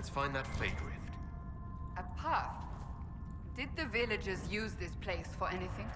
Let's find that fate rift. A path? Did the villagers use this place for anything?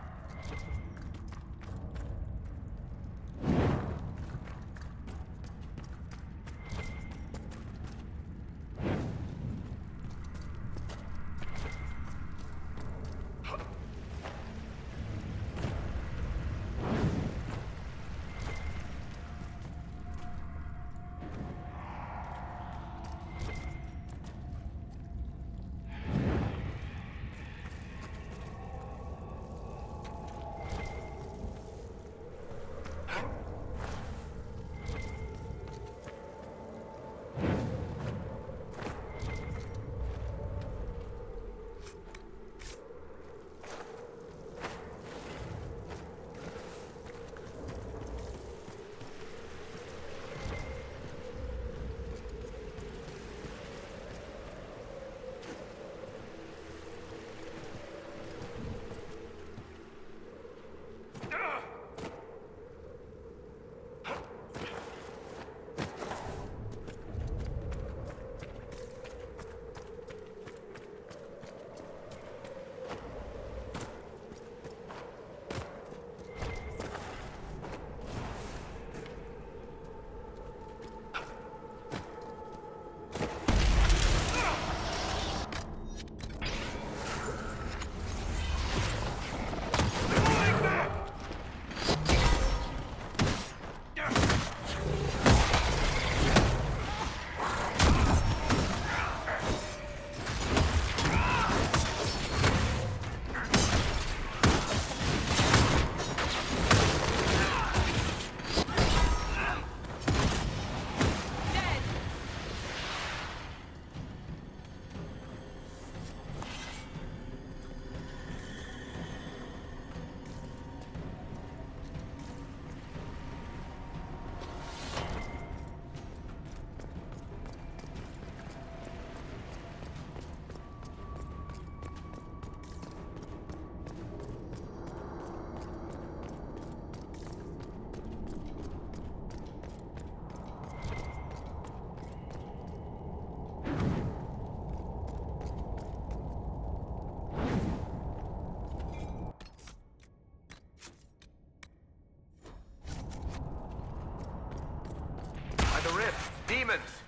The rift! Demons!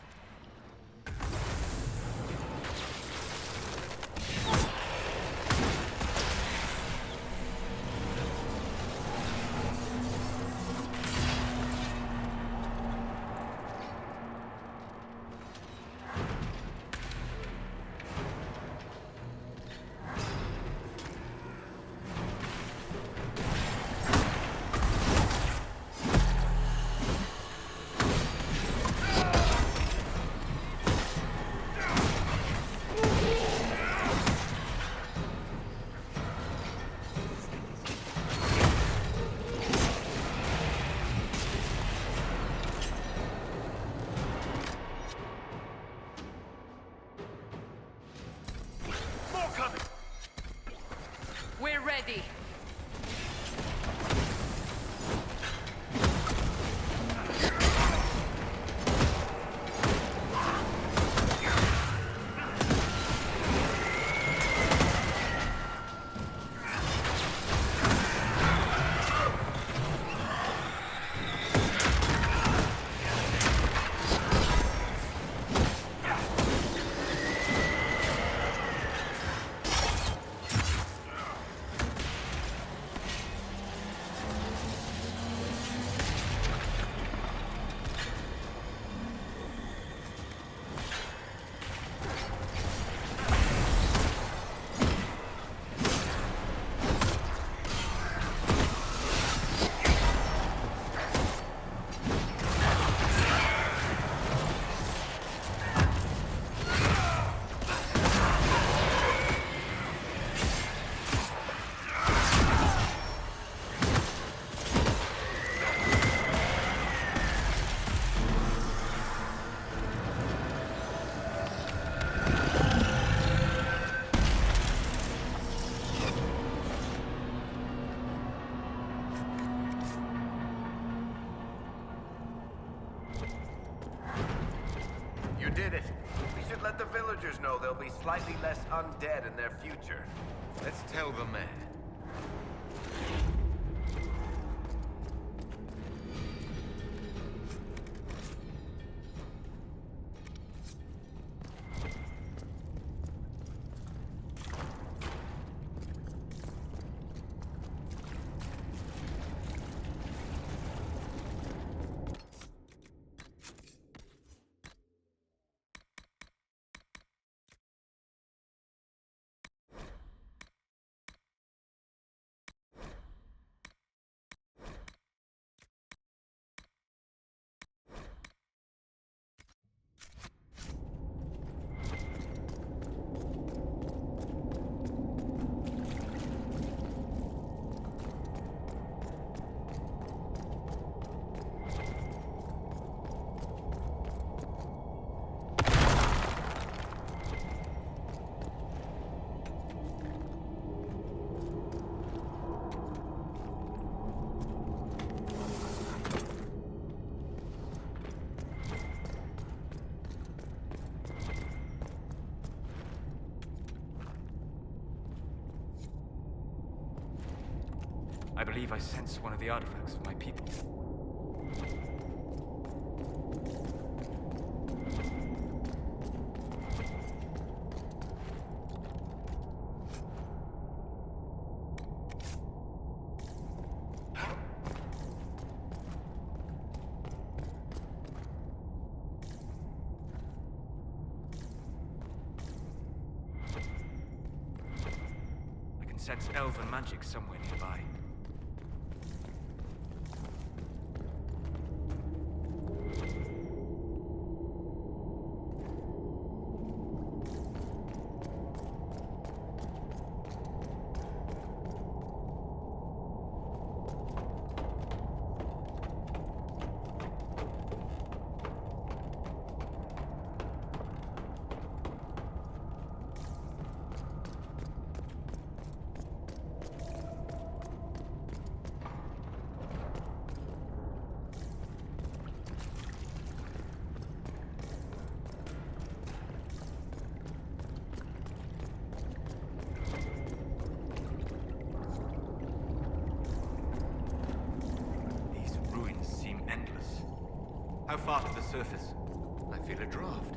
We're ready. villagers know they'll be slightly less undead in their future. Let's tell the mayor. I believe I sense one of the artifacts of my people. I can sense elven magic somewhere nearby. How far to the surface? I feel a draft.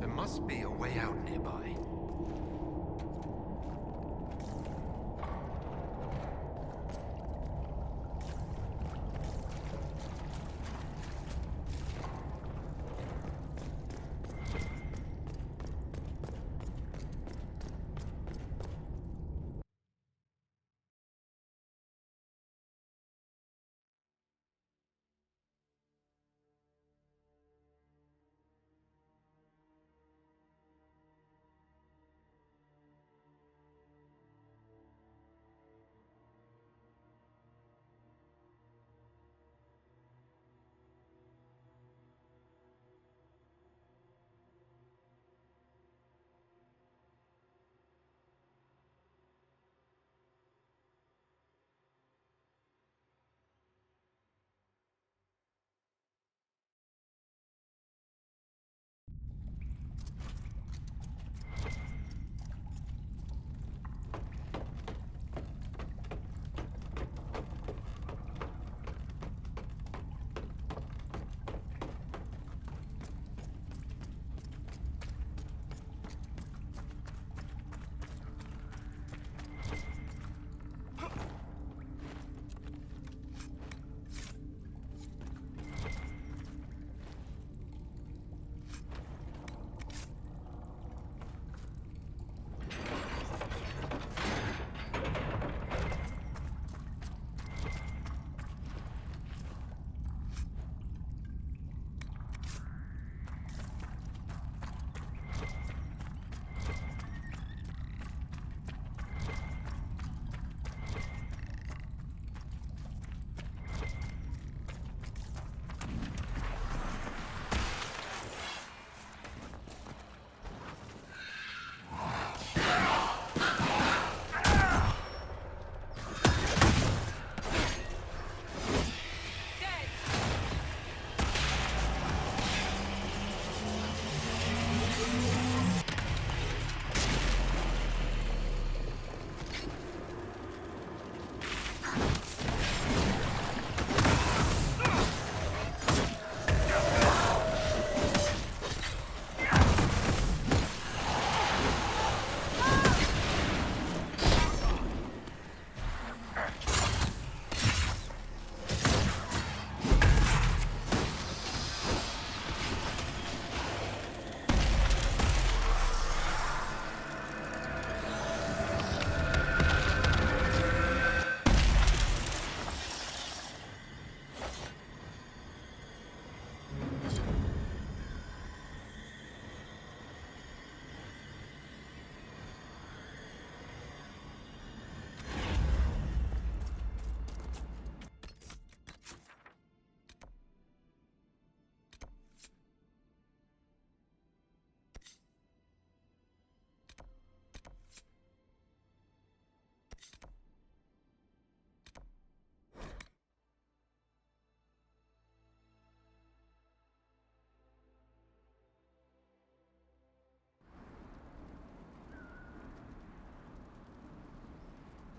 There must be a way out nearby.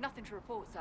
Nothing to report, sir.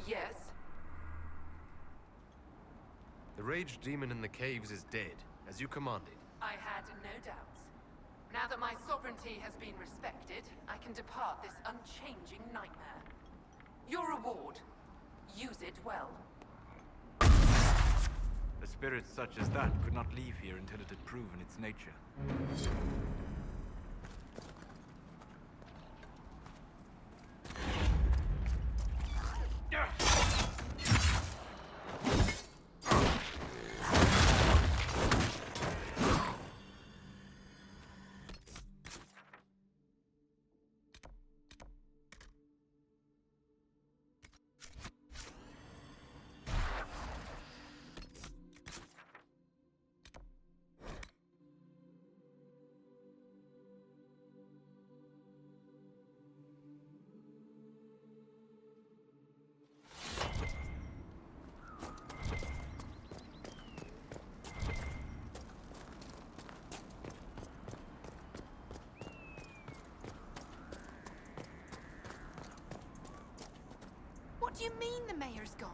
Yes? The raged demon in the caves is dead, as you commanded. I had no doubts. Now that my sovereignty has been respected, I can depart this unchanging nightmare. Your reward. Use it well. A spirit such as that could not leave here until it had proven its nature. What do you mean the mayor's gone?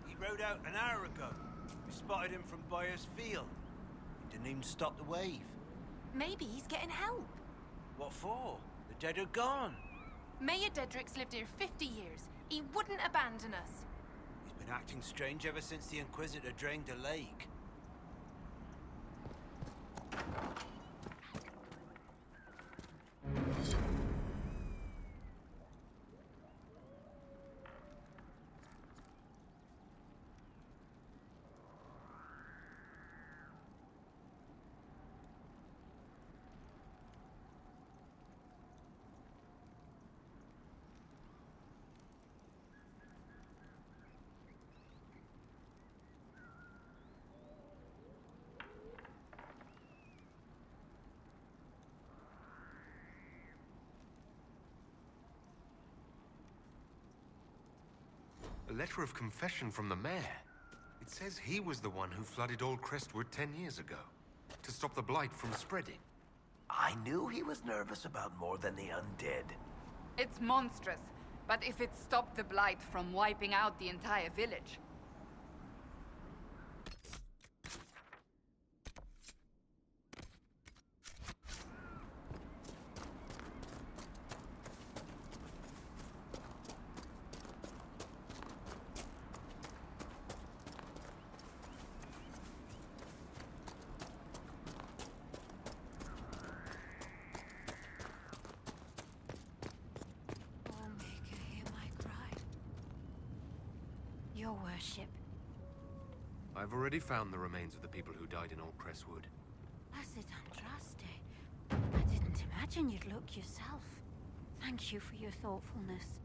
He rode out an hour ago. We spotted him from Byers Field. He didn't even stop the wave. Maybe he's getting help. What for? The dead are gone. Mayor Dedrick's lived here 50 years. He wouldn't abandon us. He's been acting strange ever since the Inquisitor drained the lake. A letter of confession from the mayor. It says he was the one who flooded Old Crestwood 10 years ago, to stop the blight from spreading. I knew he was nervous about more than the undead. It's monstrous, but if it stopped the blight from wiping out the entire village... Your worship. I've already found the remains of the people who died in Old Crestwood. Blessed Andraste. I didn't imagine you'd look yourself. Thank you for your thoughtfulness.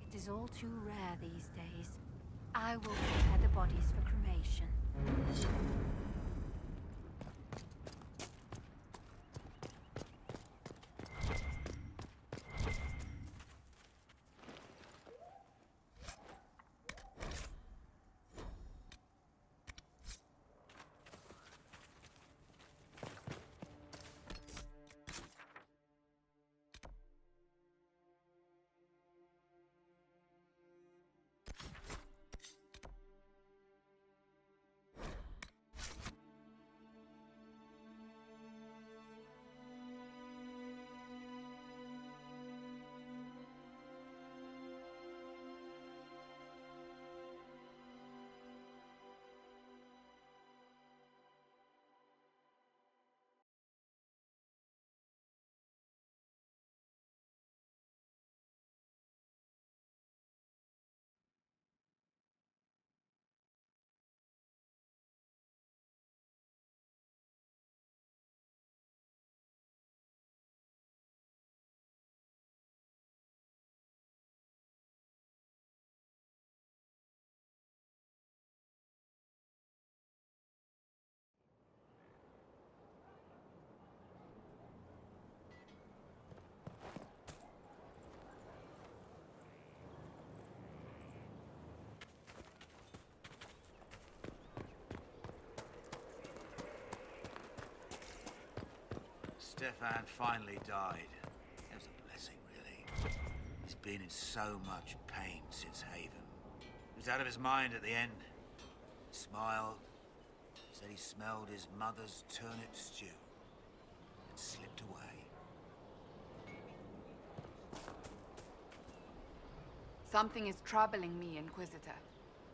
It is all too rare these days. I will prepare the bodies for cremation. Stefan finally died. It was a blessing, really. He's been in so much pain since Haven. He was out of his mind at the end. Smiled, said he smelled his mother's turnip stew, and slipped away. Something is troubling me, Inquisitor.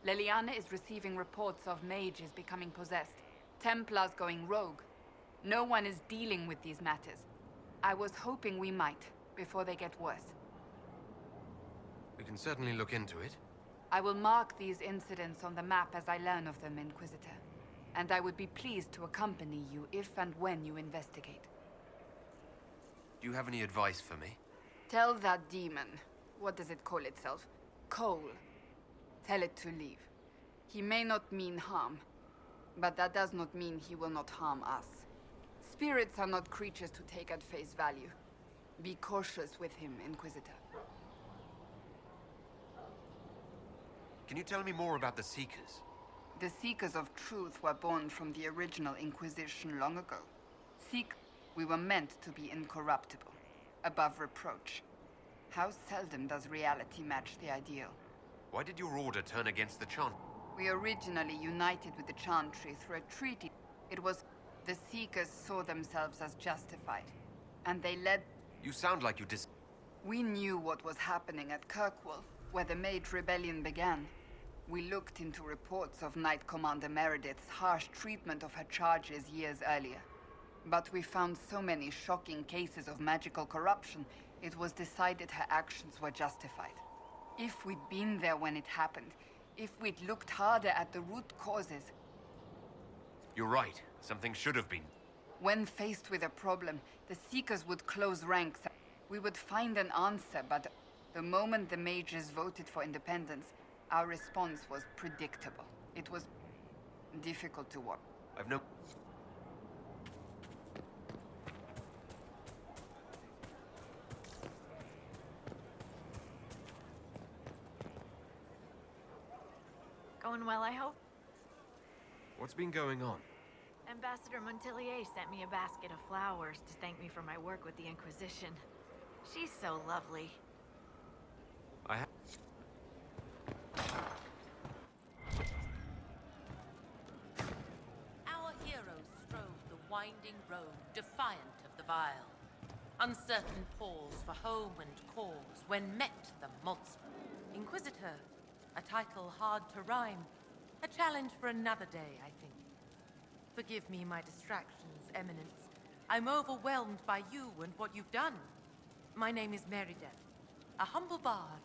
Leliana is receiving reports of mages becoming possessed, Templars going rogue. No one is dealing with these matters. I was hoping we might, before they get worse. We can certainly look into it. I will mark these incidents on the map as I learn of them, Inquisitor. And I would be pleased to accompany you if and when you investigate. Do you have any advice for me? Tell that demon, what does it call itself? Cole. Tell it to leave. He may not mean harm, but that does not mean he will not harm us. Spirits are not creatures to take at face value. Be cautious with him, Inquisitor. Can you tell me more about the Seekers? The Seekers of Truth were born from the original Inquisition long ago. We were meant to be incorruptible, above reproach. How seldom does reality match the ideal? Why did your order turn against the Chant? We originally united with the Chantry through a treaty. It was the Seekers saw themselves as justified, and they led... You sound like you We knew what was happening at Kirkwall, where the Mage Rebellion began. We looked into reports of Knight Commander Meredith's harsh treatment of her charges years earlier. But we found so many shocking cases of magical corruption, it was decided her actions were justified. If we'd been there when it happened, if we'd looked harder at the root causes... You're right. Something should have been. When faced with a problem, the Seekers would close ranks. We would find an answer, but the moment the mages voted for independence, our response was predictable. It was difficult to watch. I've no... Going well, I hope? What's been going on? Ambassador Montelier sent me a basket of flowers to thank me for my work with the Inquisition. She's so lovely. I have... Our heroes strode the winding road, defiant of the vile. Uncertain pause for home and cause when met the monster. Inquisitor, a title hard to rhyme. A challenge for another day, I think. Forgive me my distractions, Eminence. I'm overwhelmed by you and what you've done. My name is Meredith, a humble bard.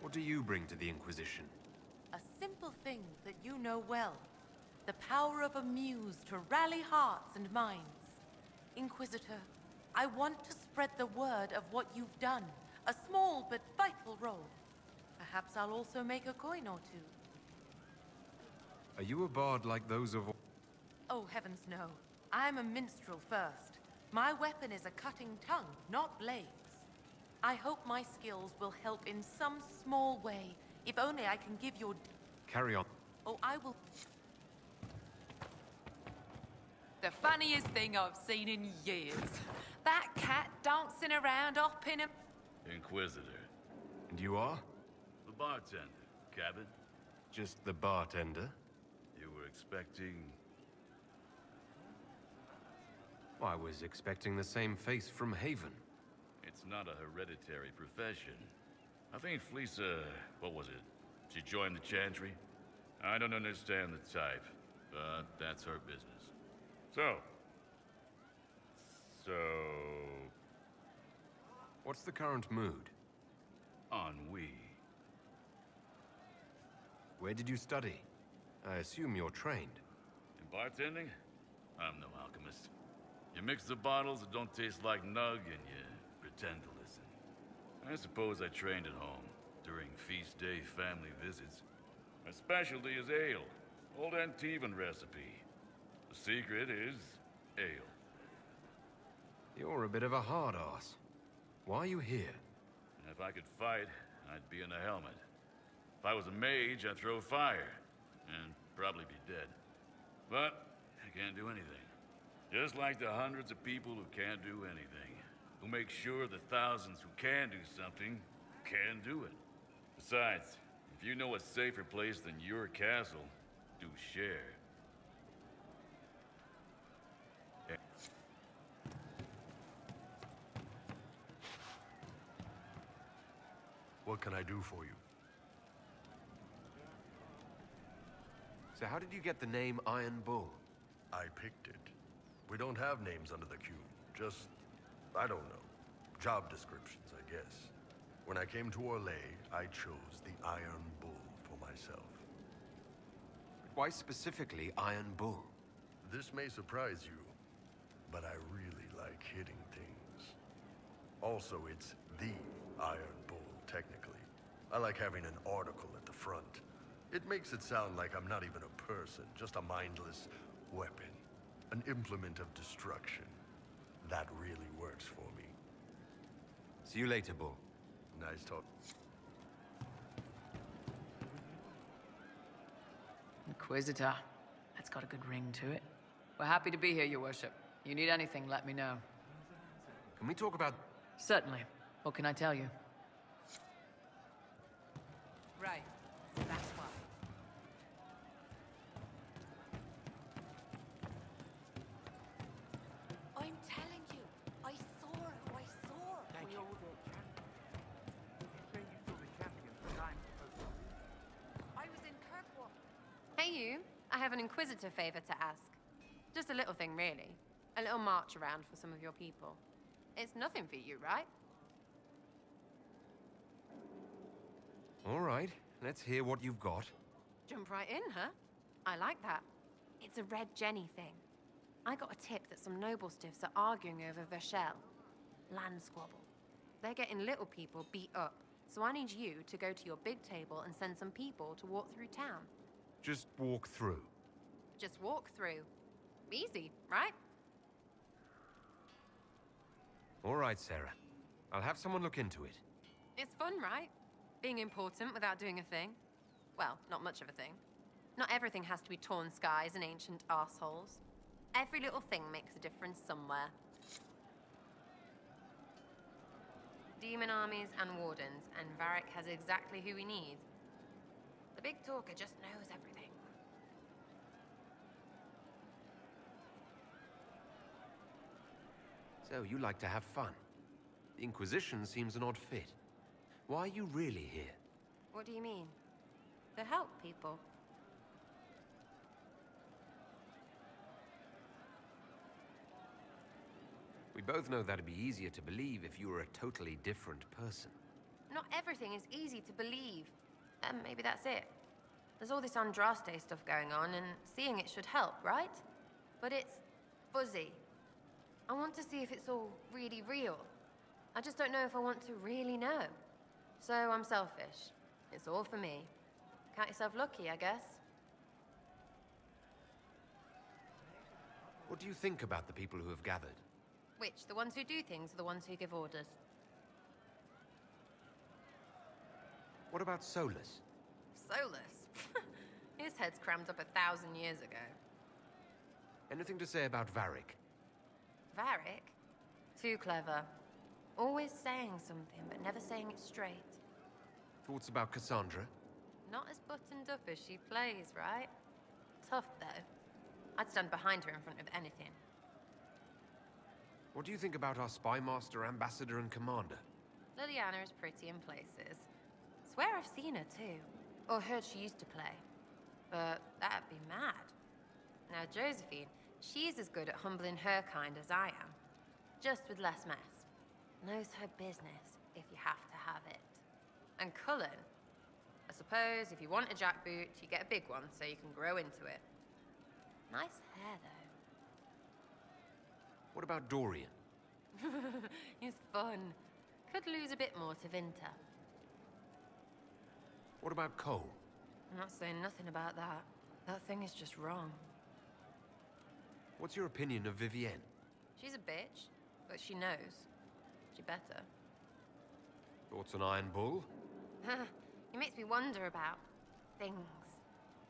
What do you bring to the Inquisition? A simple thing that you know well. The power of a muse to rally hearts and minds. Inquisitor, I want to spread the word of what you've done. A small but vital role. Perhaps I'll also make a coin or two. Are you a bard like those of... Oh, heavens no. I'm a minstrel first. My weapon is a cutting tongue, not blades. I hope my skills will help in some small way, if only I can give your... Carry on. Oh, I will... The funniest thing I've seen in years. That cat dancing around up in a... Inquisitor. And you are? The bartender. Cabin? Just the bartender? You were expecting... I was expecting the same face from Haven. It's not a hereditary profession. I think Fleesa... what was it? She joined the Chantry? I don't understand the type, but that's her business. So... What's the current mood? Ennui. Where did you study? I assume you're trained. In bartending? I'm no alchemist. You mix the bottles that don't taste like nug and you pretend to listen. I suppose I trained at home, during feast day family visits. My specialty is ale. Old Antivan recipe. The secret is ale. You're a bit of a hard-ass. Why are you here? If I could fight, I'd be in a helmet. If I was a mage, I'd throw fire. And probably be dead. But I can't do anything. Just like the hundreds of people who can't do anything. Who make sure the thousands who can do something can do it. Besides, if you know a safer place than your castle, do share. What can I do for you? So how did you get the name Iron Bull? I picked it. We don't have names under the cube. Just, I don't know. Job descriptions, I guess. When I came to Orlais, I chose the Iron Bull for myself. Why specifically Iron Bull? This may surprise you, but I really like hitting things. Also, it's the Iron Bull, technically. I like having an article at the front. It makes it sound like I'm not even a person, just a mindless weapon. An implement of destruction. That really works for me. See you later, Bull. Nice talk. Inquisitor. That's got a good ring to it. We're happy to be here, Your Worship. You need anything, let me know. Can we talk about... Certainly. What can I tell you? Right. That's why. I'm telling you, I saw who I saw. Thank you. I was in Kirkwall. Hey you, I have an Inquisitor favor to ask. Just a little thing, really. A little march around for some of your people. It's nothing for you, right? All right, let's hear what you've got. Jump right in, huh? I like that. It's a Red Jenny thing. I got a tip that some noble stiffs are arguing over Vershel. Land squabble. They're getting little people beat up, so I need you to go to your big table and send some people to walk through town. Just walk through. Just walk through. Easy, right? All right, Sarah. I'll have someone look into it. It's fun, right? Being important without doing a thing. Well, not much of a thing. Not everything has to be torn skies and ancient arseholes. Every little thing makes a difference somewhere. Demon armies and wardens, and Varric has exactly who we need. The big talker just knows everything. So, you like to have fun. The Inquisition seems an odd fit. Why are you really here? What do you mean? To help people. We both know that'd be easier to believe if you were a totally different person. Not everything is easy to believe. And maybe that's it. There's all this Andraste stuff going on, and seeing it should help, right? But it's fuzzy. I want to see if it's all really real. I just don't know if I want to really know. So I'm selfish. It's all for me. Count yourself lucky, I guess. What do you think about the people who have gathered? Which? The ones who do things or the ones who give orders? What about Solus? Solus? His head's crammed up 1,000 years ago. Anything to say about Varric? Varric? Too clever. Always saying something, but never saying it straight. Thoughts about Cassandra? Not as buttoned up as she plays, right? Tough, though. I'd stand behind her in front of anything. What do you think about our spy master, ambassador, and commander? Liliana is pretty in places. Swear I've seen her, too. Or heard she used to play. But that'd be mad. Now, Josephine, she's as good at humbling her kind as I am. Just with less mess. Knows her business, if you have to have it. And Cullen, I suppose if you want a jackboot, you get a big one so you can grow into it. Nice hair, though. What about Dorian? He's fun. Could lose a bit more to Vinter. What about Cole? I'm not saying nothing about that. That thing is just wrong. What's your opinion of Vivienne? She's a bitch, but she knows. She better. Thoughts on Iron Bull? It makes me wonder about things.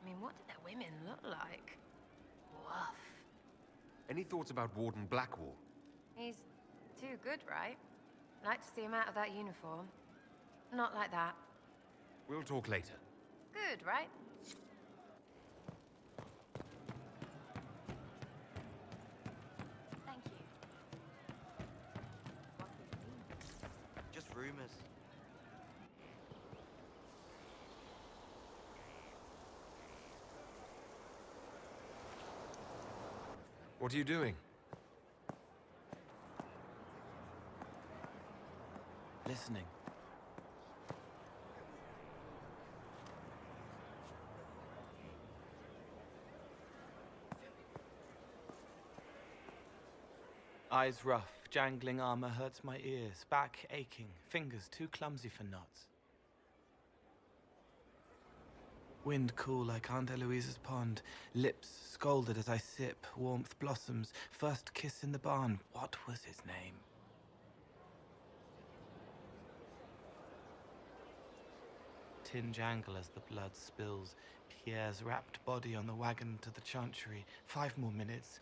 I mean, what did their women look like? Woof. Any thoughts about Warden Blackwall? He's too good, right? Like to see him out of that uniform. Not like that. We'll talk later. Good, right? Thank you. Just rumors. What are you doing? Listening. Eyes rough, jangling armor hurts my ears, back aching, fingers too clumsy for knots. Wind cool like Aunt Eloise's pond, lips scalded as I sip, warmth blossoms, first kiss in the barn, what was his name? Tin jangle as the blood spills, Pierre's wrapped body on the wagon to the chantry, 5 more minutes,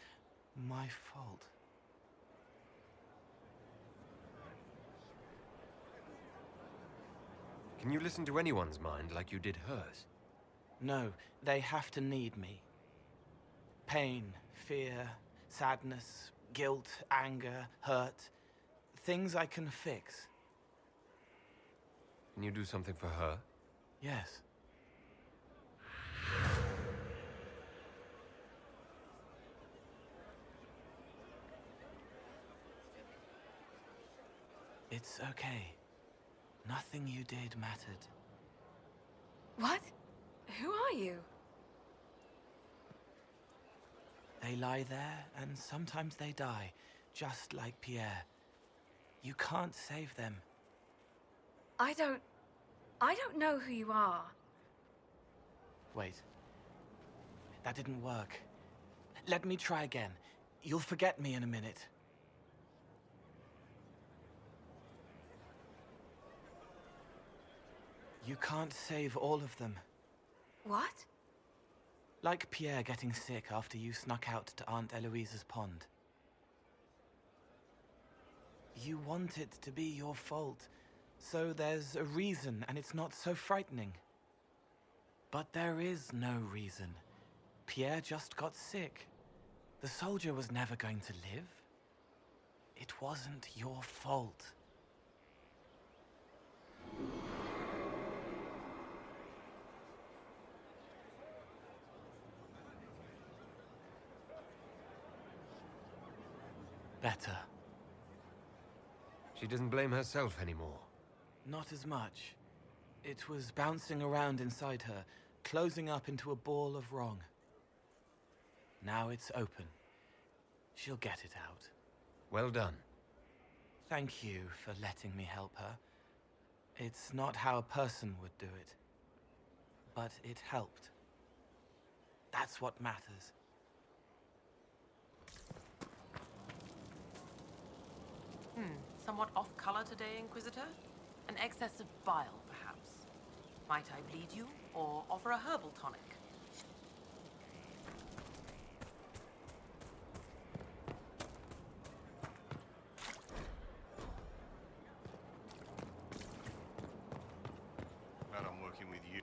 my fault. Can you listen to anyone's mind like you did hers? No, they have to need me. Pain, fear, sadness, guilt, anger, hurt. Things I can fix. Can you do something for her? Yes. It's okay. Nothing you did mattered. What? Who are you? They lie there, and sometimes they die, just like Pierre. You can't save them. I don't know who you are. Wait. That didn't work. Let me try again. You'll forget me in a minute. You can't save all of them. What? Like Pierre getting sick after you snuck out to Aunt Eloise's pond. You want it to be your fault, so there's a reason and it's not so frightening. But there is no reason. Pierre just got sick. The soldier was never going to live. It wasn't your fault. Better. She doesn't blame herself anymore. Not as much. It was bouncing around inside her, closing up into a ball of wrong. Now it's open. She'll get it out. Well done. Thank you for letting me help her. It's not how a person would do it. But it helped. That's what matters. Somewhat off-color today, Inquisitor? An excess of bile, perhaps? Might I bleed you, or offer a herbal tonic? Glad I'm working with you.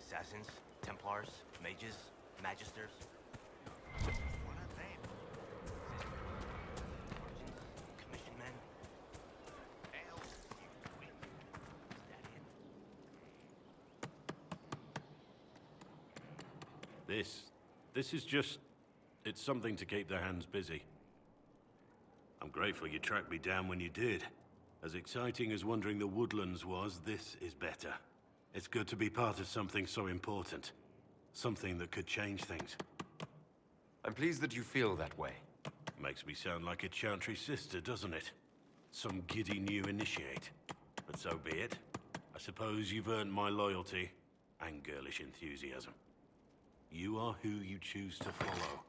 Assassins, Templars, Mages, Magisters. What are they? Commission men. This is just... it's something to keep their hands busy. I'm grateful you tracked me down when you did. As exciting as wandering the woodlands was, this is better. It's good to be part of something so important. Something that could change things. I'm pleased that you feel that way. Makes me sound like a Chantry sister, doesn't it? Some giddy new initiate. But so be it. I suppose you've earned my loyalty and girlish enthusiasm. You are who you choose to follow.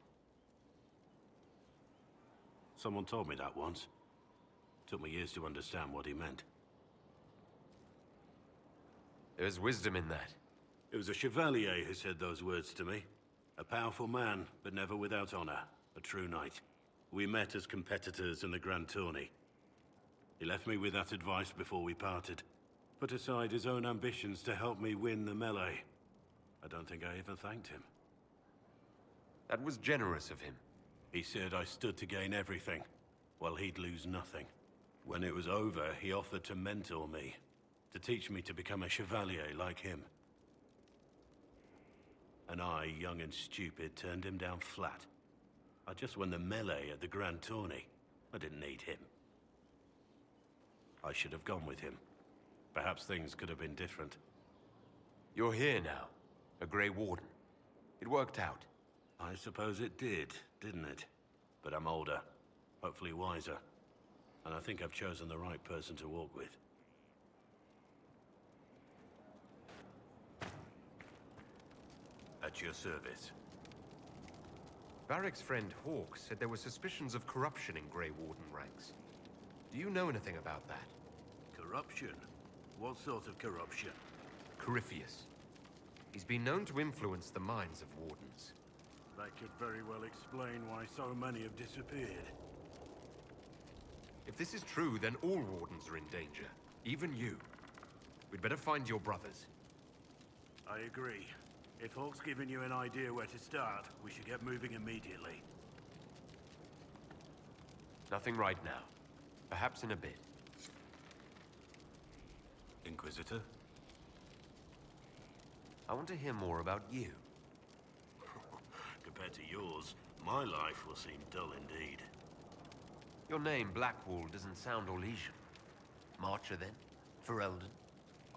Someone told me that once. Took me years to understand what he meant. There's wisdom in that. It was a chevalier who said those words to me. A powerful man, but never without honor. A true knight. We met as competitors in the Grand Tourney. He left me with that advice before we parted. Put aside his own ambitions to help me win the melee. I don't think I even thanked him. That was generous of him. He said I stood to gain everything, while he'd lose nothing. When it was over, he offered to mentor me, to teach me to become a chevalier like him. And I, young and stupid, turned him down flat. I just won the melee at the Grand Tourney. I didn't need him. I should have gone with him. Perhaps things could have been different. You're here now, a Grey Warden. It worked out. I suppose it did, didn't it? But I'm older, hopefully wiser. And I think I've chosen the right person to walk with. At your service. Varric's friend Hawk said there were suspicions of corruption in Grey Warden ranks. Do you know anything about that? Corruption? What sort of corruption? Corypheus. He's been known to influence the minds of Wardens. That could very well explain why so many have disappeared. If this is true, then all Wardens are in danger. Even you. We'd better find your brothers. I agree. If Hawk's given you an idea where to start, we should get moving immediately. Nothing right now. Perhaps in a bit. Inquisitor? I want to hear more about you. Compared to yours, my life will seem dull indeed. Your name, Blackwall, doesn't sound Orlesian. Marcher, then? Ferelden?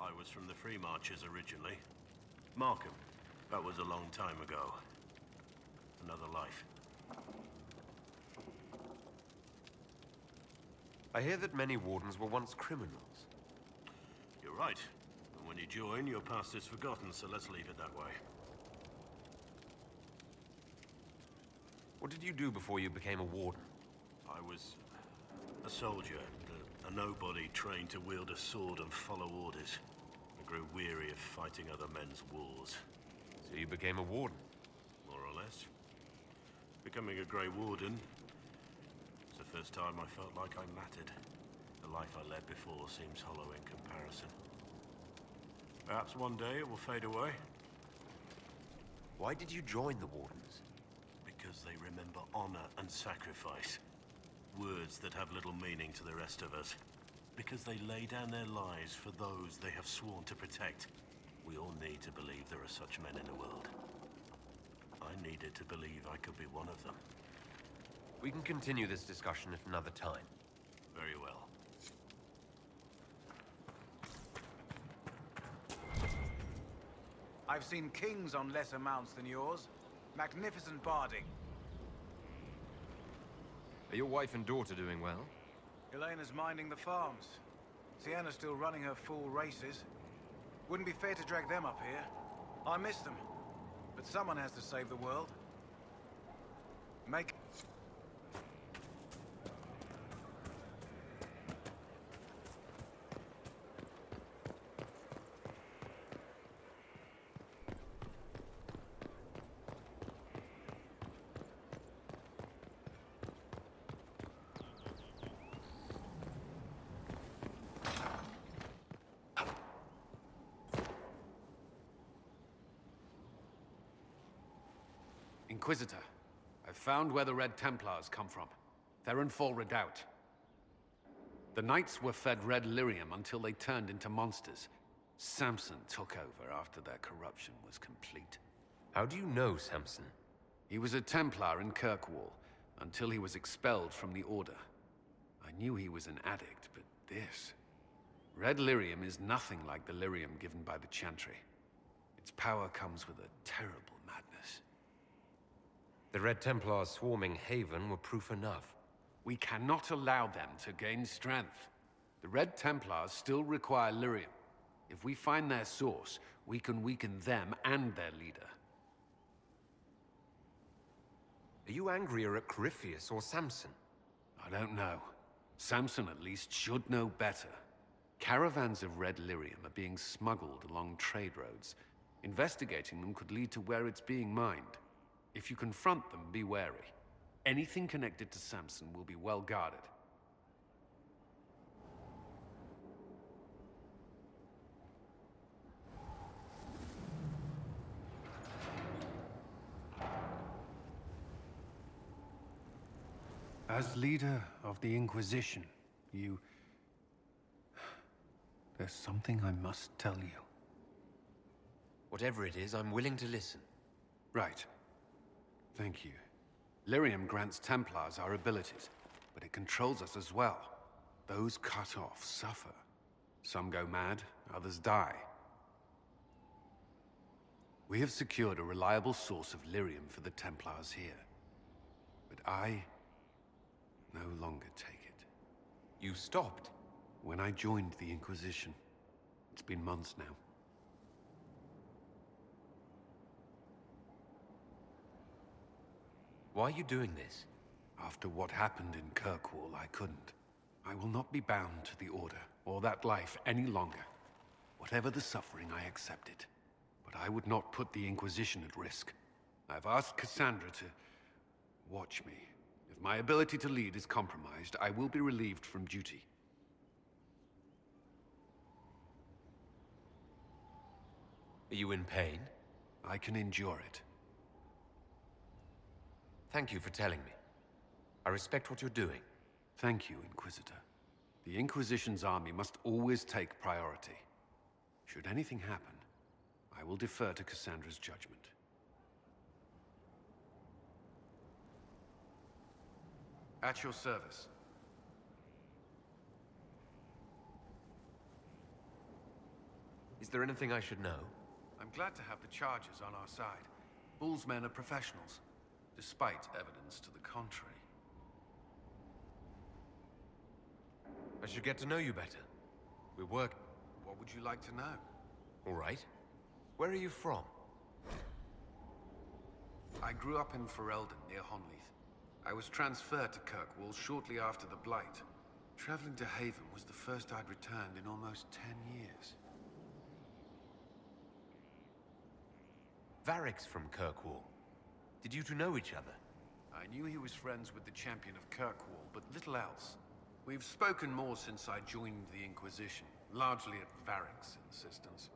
I was from the Free Marchers originally. Markham. That was a long time ago. Another life. I hear that many Wardens were once criminals. You're right. And when you join, your past is forgotten, so let's leave it that way. What did you do before you became a Warden? I was a soldier, a nobody trained to wield a sword and follow orders. I grew weary of fighting other men's wars. So you became a Warden? More or less. Becoming a Grey Warden, it's the first time I felt like I mattered. The life I led before seems hollow in comparison. Perhaps one day it will fade away. Why did you join the Wardens? Because they remember honor and sacrifice. Words that have little meaning to the rest of us. Because they lay down their lives for those they have sworn to protect. We all need to believe there are such men in the world. I needed to believe I could be one of them. We can continue this discussion at another time. Very well. I've seen kings on lesser mounts than yours. Magnificent barding. Are your wife and daughter doing well? Elena's minding the farms. Sienna's still running her full races. Wouldn't be fair to drag them up here. I miss them. But someone has to save the world. Make... Inquisitor. I've found where the Red Templars come from. Therenfall Redoubt. The Knights were fed red lyrium until they turned into monsters. Samson took over after their corruption was complete. How do you know Samson? He was a Templar in Kirkwall, until he was expelled from the Order. I knew he was an addict, but this... Red lyrium is nothing like the lyrium given by the Chantry. Its power comes with a terrible madness. The Red Templars swarming Haven were proof enough. We cannot allow them to gain strength. The Red Templars still require lyrium. If we find their source, we can weaken them and their leader. Are you angrier at Corypheus or Samson? I don't know. Samson at least should know better. Caravans of red lyrium are being smuggled along trade roads. Investigating them could lead to where it's being mined. If you confront them, be wary. Anything connected to Samson will be well guarded. As leader of the Inquisition, there's something I must tell you. Whatever it is, I'm willing to listen. Right. Thank you. Lyrium grants Templars our abilities, but it controls us as well. Those cut off suffer. Some go mad, others die. We have secured a reliable source of lyrium for the Templars here. But I no longer take it. You stopped? When I joined the Inquisition. It's been months now. Why are you doing this? After what happened in Kirkwall, I couldn't. I will not be bound to the Order, or that life any longer. Whatever the suffering, I accept it. But I would not put the Inquisition at risk. I've asked Cassandra to watch me. If my ability to lead is compromised, I will be relieved from duty. Are you in pain? I can endure it. Thank you for telling me. I respect what you're doing. Thank you, Inquisitor. The Inquisition's army must always take priority. Should anything happen, I will defer to Cassandra's judgment. At your service. Is there anything I should know? I'm glad to have the charges on our side. Bull's men are professionals, despite evidence to the contrary. I should get to know you better. We work... What would you like to know? All right. Where are you from? I grew up in Ferelden, near Honleath. I was transferred to Kirkwall shortly after the Blight. Traveling to Haven was the first I'd returned in almost 10 years. Varric's from Kirkwall. Did you two know each other? I knew he was friends with the champion of Kirkwall, but little else. We've spoken more since I joined the Inquisition, largely at Varric's insistence.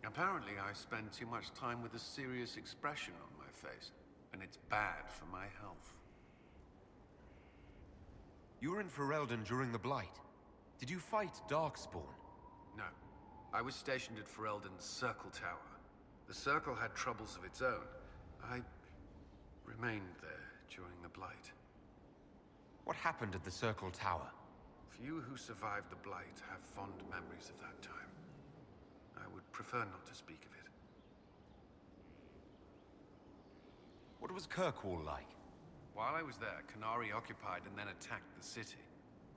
Apparently, I spend too much time with a serious expression on my face, and it's bad for my health. You were in Ferelden during the Blight. Did you fight Darkspawn? No. I was stationed at Ferelden's Circle Tower. The Circle had troubles of its own. I remained there during the Blight. What happened at the Circle Tower? Few who survived the Blight have fond memories of that time. I would prefer not to speak of it. What was Kirkwall like? While I was there, Canary occupied and then attacked the city.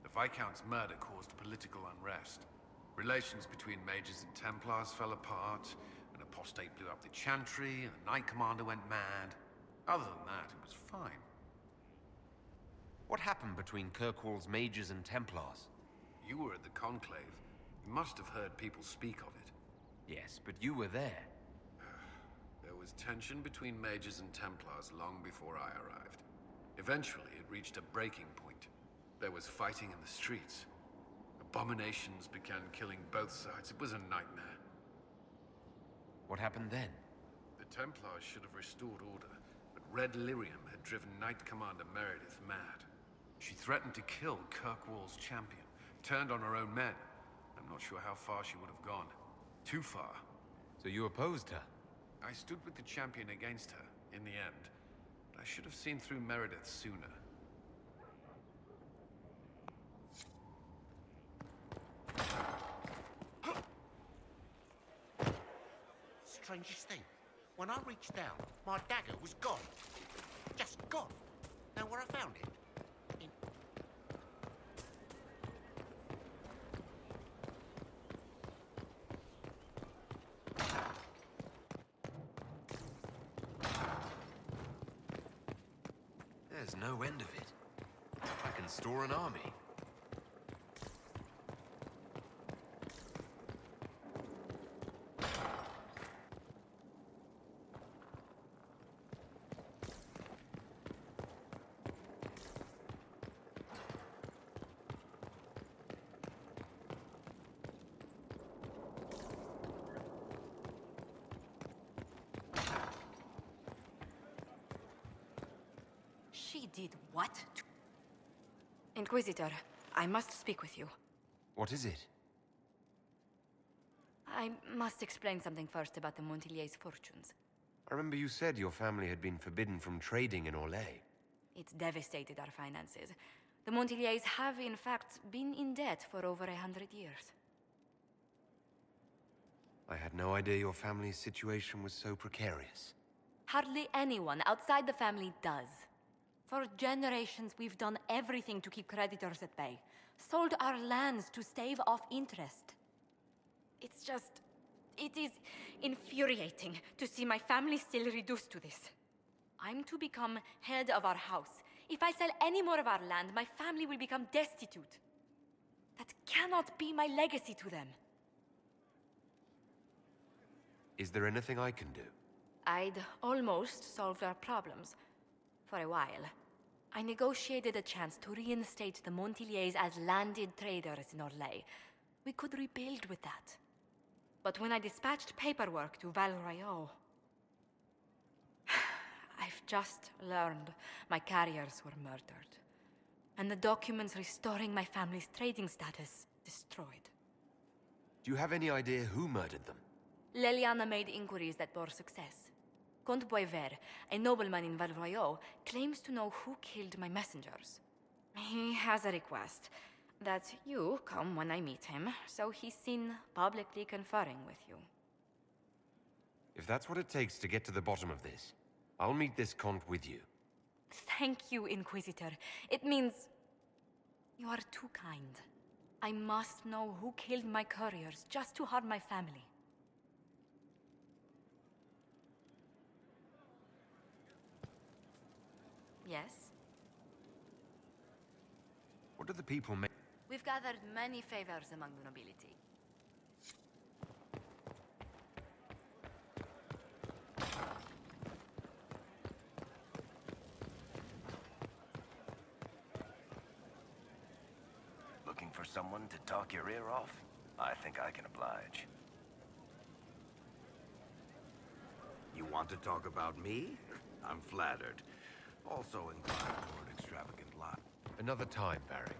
The Viscount's murder caused political unrest. Relations between mages and Templars fell apart. An apostate blew up the Chantry, and the Knight Commander went mad. Other than that, it was fine. What happened between Kirkwall's mages and Templars? You were at the Conclave. You must have heard people speak of it. Yes, but you were there. There was tension between mages and Templars long before I arrived. Eventually, it reached a breaking point. There was fighting in the streets. Abominations began killing both sides. It was a nightmare. What happened then? The Templars should have restored order, but Red Lyrium had driven Knight Commander Meredith mad. She threatened to kill Kirkwall's champion, turned on her own men. I'm not sure how far she would have gone. Too far. So you opposed her? I stood with the champion against her, in the end. But I should have seen through Meredith sooner. Strangest thing. When I reached down, my dagger was gone. Just gone. Know where I found it? There's no end of it. I can store an army. She did what? Inquisitor, I must speak with you. What is it? I must explain something first about the Montilier's fortunes. I remember you said your family had been forbidden from trading in Orlais. It's devastated our finances. The Montilier's have, in fact, been in debt for over 100 years. I had no idea your family's situation was so precarious. Hardly anyone outside the family does. For generations, we've done everything to keep creditors at bay. Sold our lands to stave off interest. It's just... it is infuriating to see my family still reduced to this. I'm to become head of our house. If I sell any more of our land, my family will become destitute. That cannot be my legacy to them. Is there anything I can do? I'd almost solved our problems. For a while. I negotiated a chance to reinstate the Montiliers as landed traders in Orlais. We could rebuild with that. But when I dispatched paperwork to Val Royeaux... I've just learned my carriers were murdered. And the documents restoring my family's trading status destroyed. Do you have any idea who murdered them? Leliana made inquiries that bore success. Comte Boisvert, a nobleman in Val Royeaux, claims to know who killed my messengers. He has a request that you come when I meet him, so he's seen publicly conferring with you. If that's what it takes to get to the bottom of this, I'll meet this Comte with you. Thank you, Inquisitor. It means... you are too kind. I must know who killed my couriers just to harm my family. Yes? What do the people make? We've gathered many favors among the nobility. Looking for someone to talk your ear off? I think I can oblige. You want to talk about me? I'm flattered. Also inclined toward extravagant lies. Another time, Varric.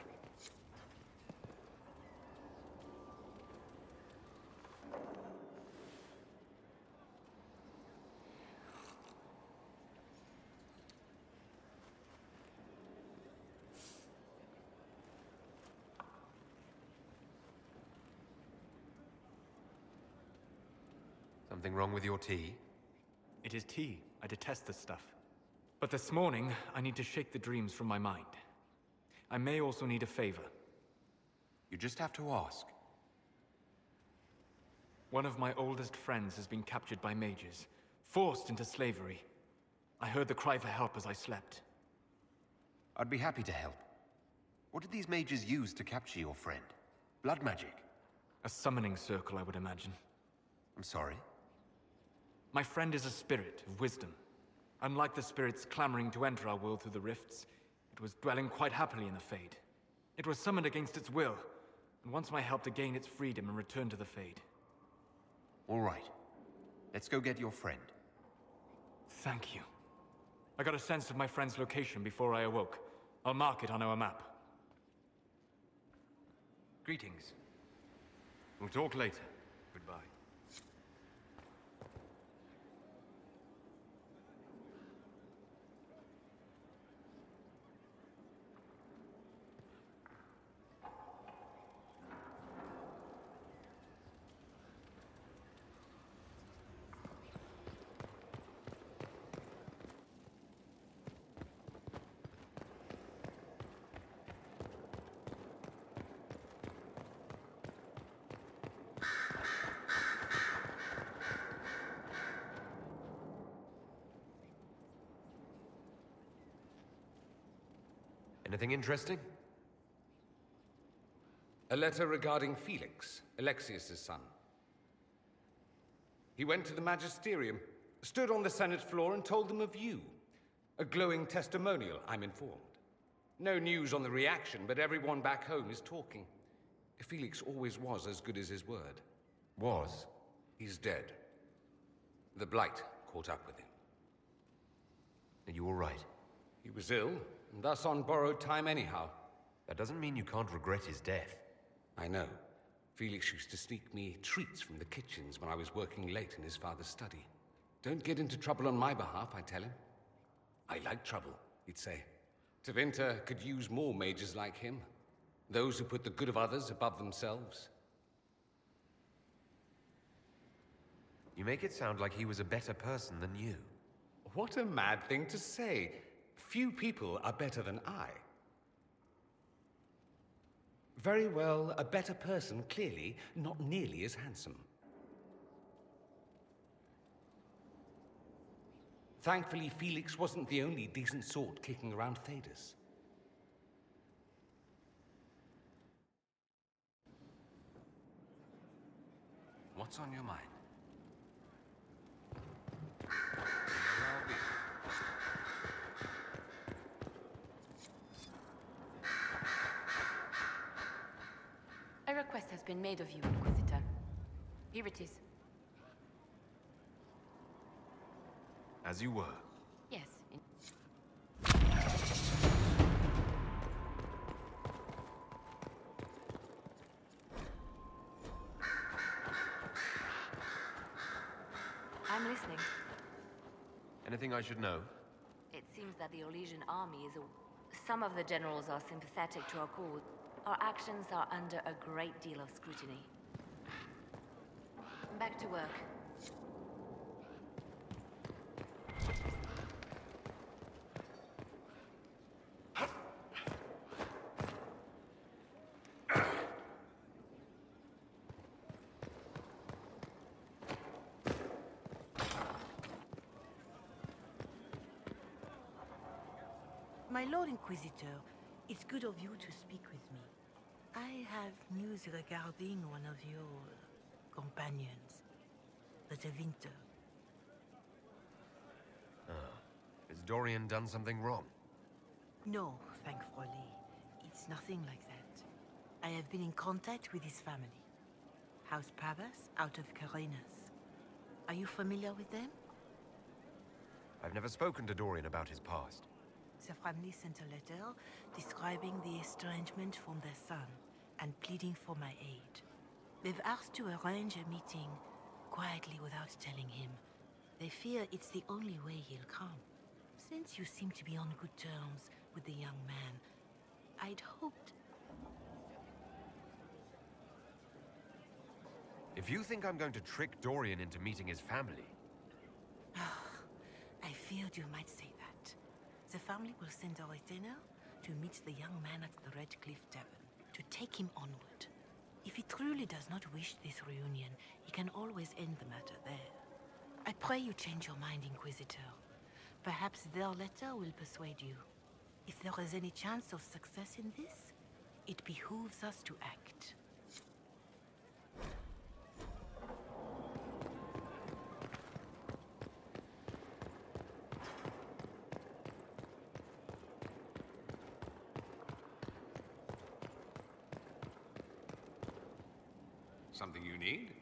Something wrong with your tea? It is tea. I detest this stuff. But this morning, I need to shake the dreams from my mind. I may also need a favor. You just have to ask. One of my oldest friends has been captured by mages, forced into slavery. I heard the cry for help as I slept. I'd be happy to help. What did these mages use to capture your friend? Blood magic? A summoning circle, I would imagine. I'm sorry? My friend is a spirit of wisdom. Unlike the spirits clamoring to enter our world through the rifts, it was dwelling quite happily in the Fade. It was summoned against its will, and wants my help to gain its freedom and return to the Fade. All right. Let's go get your friend. Thank you. I got a sense of my friend's location before I awoke. I'll mark it on our map. Greetings. We'll talk later. Goodbye. Anything interesting? A letter regarding Felix, Alexius's son. He went to the Magisterium, stood on the Senate floor and told them of you. A glowing testimonial, I'm informed. No news on the reaction, but everyone back home is talking. Felix always was as good as his word. Was? He's dead. The Blight caught up with him. Are you all right? He was ill, and thus on borrowed time anyhow. That doesn't mean you can't regret his death. I know. Felix used to sneak me treats from the kitchens when I was working late in his father's study. Don't get into trouble on my behalf, I tell him. I like trouble, he'd say. Tevinter could use more mages like him. Those who put the good of others above themselves. You make it sound like he was a better person than you. What a mad thing to say. Few people are better than I. Very well, a better person, clearly, not nearly as handsome. Thankfully, Felix wasn't the only decent sort kicking around Thedas. What's on your mind? A request has been made of you, Inquisitor. Here it is. As you were. Yes. I'm listening. Anything I should know? It seems that the Olesian army is some of the generals are sympathetic to our cause. Our actions are under a great deal of scrutiny. Back to work. My Lord Inquisitor, it's good of you to speak with me. I have news regarding one of your companions, the Tevinter. Has Dorian done something wrong? No, thankfully. It's nothing like that. I have been in contact with his family. House Pavas, out of Carenas. Are you familiar with them? I've never spoken to Dorian about his past. The family sent a letter describing the estrangement from their son and pleading for my aid. They've asked to arrange a meeting quietly without telling him. They fear it's the only way he'll come. Since you seem to be on good terms with the young man, I'd hoped... If you think I'm going to trick Dorian into meeting his family... I feared you might say that. The family will send a retainer to meet the young man at the Red Cliff Tavern, to take him onward. If he truly does not wish this reunion, he can always end the matter there. I pray you change your mind, Inquisitor. Perhaps their letter will persuade you. If there is any chance of success in this, it behooves us to act. Something you need?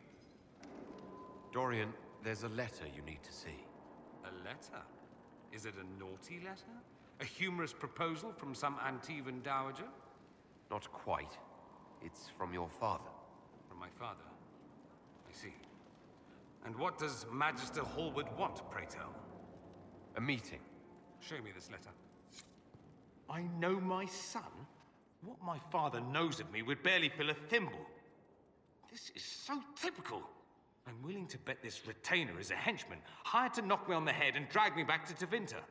Dorian, there's a letter you need to see. A letter? Is it a naughty letter? A humorous proposal from some Antivan dowager? Not quite. It's from your father. From my father? I see. And what does Magister Hallward want, pray tell? A meeting. Show me this letter. I know my son? What my father knows of me would barely fill a thimble. This is so typical. I'm willing to bet this retainer is a henchman, hired to knock me on the head and drag me back to Tevinter.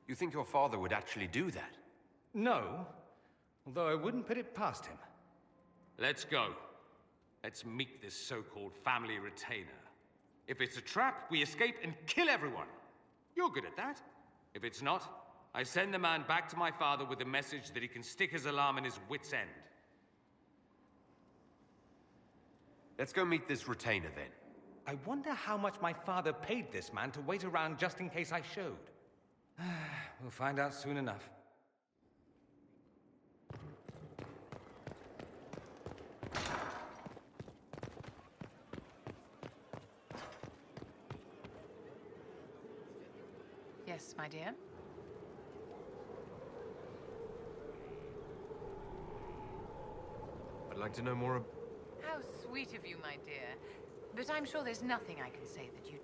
You think your father would actually do that? No, although I wouldn't put it past him. Let's go. Let's meet this so-called family retainer. If it's a trap, we escape and kill everyone. You're good at that. If it's not, I send the man back to my father with a message that he can stick his alarm in his wit's end. Let's go meet this retainer, then. I wonder how much my father paid this man to wait around just in case I showed. We'll find out soon enough. Yes, my dear? I'd like to know more about... How sweet of you, my dear. But I'm sure there's nothing I can say that you...